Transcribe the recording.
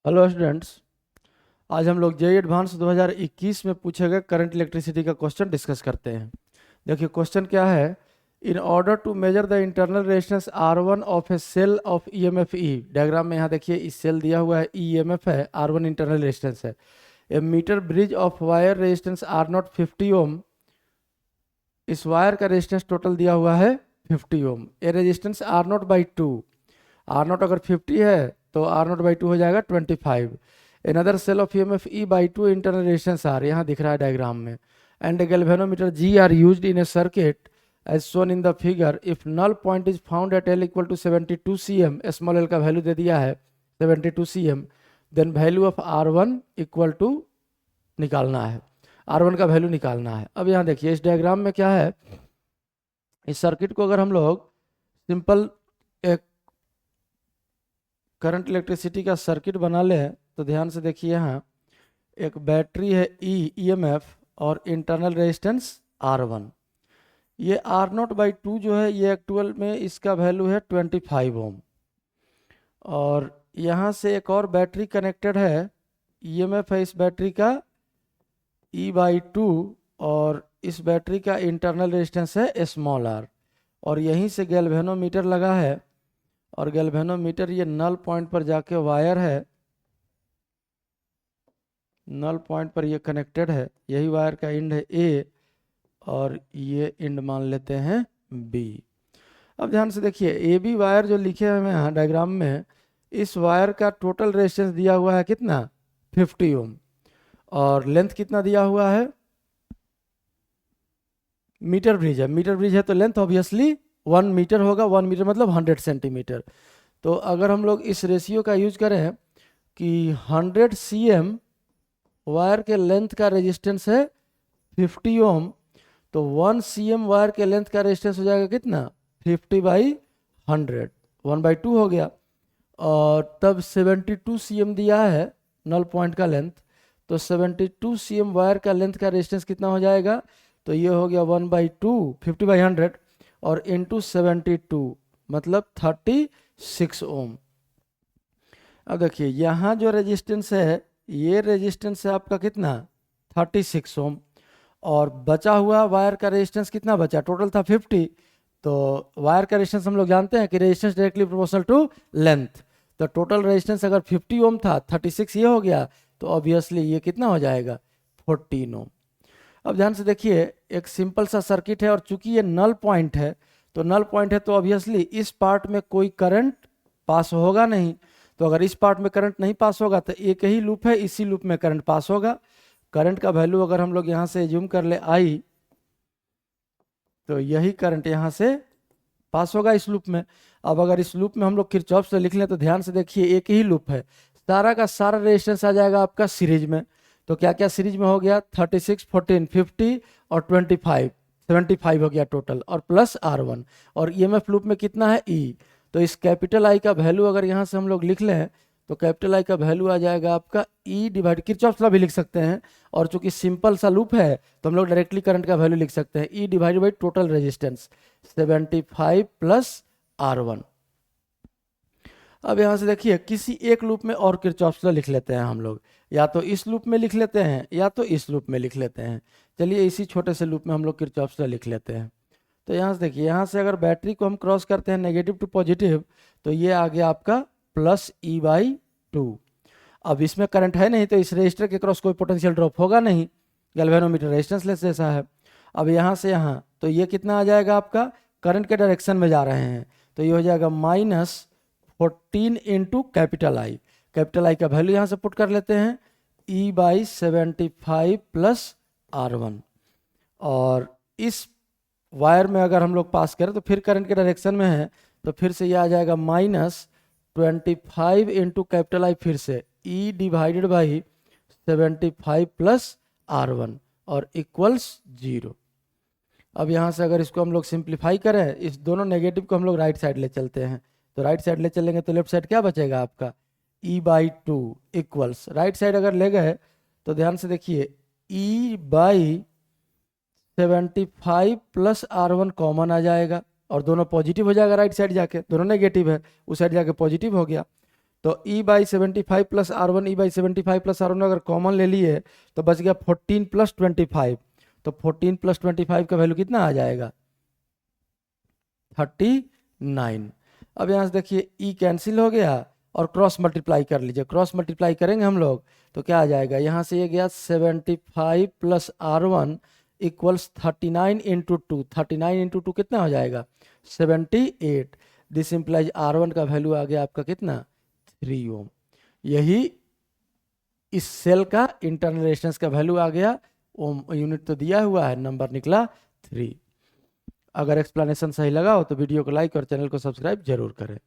Hello students. आज हम लोग जेई एडवांस 2021 में पूछे गए करंट इलेक्ट्रिसिटी का क्वेश्चन डिस्कस करते हैं। देखिए क्वेश्चन क्या है। In order to measure the internal resistance R1 of a cell of EMF E। Diagram में यहाँ देखिए इस सेल दिया हुआ है, EMF है, R1 इंटरनल रेजिस्टेंस है। A metre bridge of wire resistance R0 50 ohm. इस वायर का रेजिस्टेंस टोटल दिया हुआ है 50 ओम। ए रेजिस्टेंस R0/2। R0 अगर 50 है तो R0/2 हो जाएगा 25। Another cell of EMF E/2 internal resistance R, यहाँ दिख रहा है डायग्राम में, and a galvanometer G are used in a circuit as shown in the figure. If null point is found at L equal to 72 cm, small l का value दे दिया है 72 cm, then value of R1 equal to निकालना है, R1 का value निकालना है। अब यहाँ देखिए इस डायग्राम में क्या है, इस सर्किट को अगर हम लोग सिंपल एक करंट इलेक्ट्रिसिटी का सर्किट बना लें तो ध्यान से देखिए, यहाँ एक बैटरी है EMF और इंटरनल रेजिस्टेंस R1। ये R0/2 जो है ये एक्चुअल में इसका वैल्यू है 25 ओम। और यहाँ से एक और बैटरी कनेक्टेड है, EMF है इस बैटरी का E/2 और इस बैटरी का इंटरनल रेजिस्टेंस है स्मॉल r। और यहीं से गैल्वेनोमीटर लगा है और गैल्वेनोमीटर ये नल पॉइंट पर जाके वायर है, नल पॉइंट पर ये कनेक्टेड है, यही वायर का एंड है A और ये एंड मान लेते हैं B। अब ध्यान से देखिए AB वायर जो लिखे हुए हैं यहाँ डायग्राम में, इस वायर का टोटल रेजिस्टेंस दिया हुआ है कितना 50 ओम और लेंथ कितना दिया हुआ है, मीटर ब्रिज है, मीटर ब्रिज है तो लेंथ ऑब्वियसली 1 मीटर होगा, 1 मीटर मतलब 100 सेंटीमीटर। तो अगर हम लोग इस रेशियो का यूज करें कि 100 cm वायर के लेंथ का रेजिस्टेंस है 50 ओम, तो 1 cm वायर के लेंथ का रेजिस्टेंस हो जाएगा कितना 50/100, 1/2 हो गया। और तब 72 cm दिया है नल पॉइंट का लेंथ, तो 72 cm वायर का लेंथ का रेजिस्टेंस कितना हो जाएगा, तो ये हो गया 1/2 50/100 और इंटू 72 मतलब 36 ओम। अब देखिए यहाँ जो रेजिस्टेंस है ये रेजिस्टेंस है आपका कितना 36 ओम और बचा हुआ वायर का रेजिस्टेंस कितना बचा, टोटल था 50। तो वायर का रेजिस्टेंस हम लोग जानते हैं कि resistance directly proportional to length, तो टोटल रेजिस्टेंस अगर 50 ओम था, 36 ये हो गया, तो ऑब्वियसली ये कितना हो जाएगा 14 ओम। अब ध्यान से देखिए एक सिंपल सा सर्किट है और चूंकि ये नल पॉइंट है, तो नल पॉइंट है तो ऑब्वियसली इस पार्ट में कोई करंट पास होगा नहीं। तो अगर इस पार्ट में करंट नहीं पास होगा तो एक ही लूप है, इसी लूप में करंट पास होगा। करंट का वैल्यू अगर हम लोग यहाँ से एज्यूम कर ले I, तो यही करंट यहाँ से पास होगा इस लूप में। अब अगर इस लूप में हम लोग किरचॉफ से लिख लें तो ध्यान से देखिए एक ही लूप है, सारा का सारा रेजिस्टेंस आ जाएगा आपका सीरीज में। तो क्या क्या सीरीज में हो गया 36, 14, 50 और 25, 75 हो गया टोटल, और प्लस R1। और EMF लूप में कितना है E, तो इस कैपिटल I का वैल्यू अगर यहाँ से हम लोग लिख लें तो कैपिटल I का वैल्यू आ जाएगा आपका E डिवाइड, किरचॉफ लॉ भी लिख सकते हैं, और चूंकि सिंपल सा लूप है तो हम लोग डायरेक्टली करंट का वैल्यू लिख सकते हैं E divide by total resistance 75 plus R1। अब यहाँ से देखिए किसी एक लूप में और किरचॉफ लॉ लिख लेते हैं हम लोग, या तो इस लूप में लिख लेते हैं या तो इस लूप में लिख लेते हैं। चलिए इसी छोटे से लूप में हम लोग किरचॉफ लॉ लिख लेते हैं। तो यहाँ से देखिए, यहाँ से अगर बैटरी को हम क्रॉस करते हैं नेगेटिव टू पॉजिटिव, तो ये आ गया आपका प्लस E/2। अब इसमें करंट है नहीं तो इस रेजिस्टर के क्रॉस कोई पोटेंशियल ड्रॉप होगा नहीं, गैल्वेनोमीटर रेजिस्टेंस लेस जैसा है। अब यहाँ से यहाँ तो ये कितना आ जाएगा आपका, करंट के डायरेक्शन में जा रहे हैं, तो ये हो जाएगा -14 into capital I। Capital I का वैल्यू यहाँ से पुट कर लेते हैं E/75 प्लस R1। और इस वायर में अगर हम लोग पास करें तो फिर करंट के डायरेक्शन में है, तो फिर से ये आ जाएगा -25 इंटू कैपिटल I, फिर से E divided by 75 plus R1 और इक्वल्स 0। अब यहाँ से अगर इसको हम लोग सिंप्लीफाई करें, इस दोनों नेगेटिव को हम लोग राइट साइड ले चलते हैं, तो राइट साइड ले चलेंगे तो लेफ्ट साइड क्या बचेगा आपका E/2 इक्वल्स, राइट साइड अगर ले गए तो ध्यान से देखिए E/75 प्लस R1 कॉमन आ जाएगा और दोनों पॉजिटिव हो जाएगा, राइट साइड जाके दोनों नेगेटिव है, उस साइड जाके पॉजिटिव हो गया। तो E/75 plus R1 E/75 plus R1 अगर कॉमन ले लिए तो बच गया 14 प्लस 25। तो 14 प्लस 25 का वैल्यू कितना आ जाएगा? 39। अब यहाँ से देखिए E कैंसिल हो गया और क्रॉस मल्टीप्लाई कर लीजिए। क्रॉस मल्टीप्लाई करेंगे हम लोग तो क्या आ जाएगा? यहाँ से ये गया 75 plus R1 equals 39 into 2। 39 into 2 कितना हो जाएगा? 78। दिस इम्प्लाइज R1 का वैल्यू आ गया आपका कितना? 3 ओम। यही इस सेल का इंटरनल रेजिस्टेंस का वैल्यू आ गया। ओम यूनिट तो दिया हुआ है, नंबर निकला 3। अगर एक्सप्लेनेशन सही लगा हो तो वीडियो को लाइक और चैनल को सब्सक्राइब जरूर करें।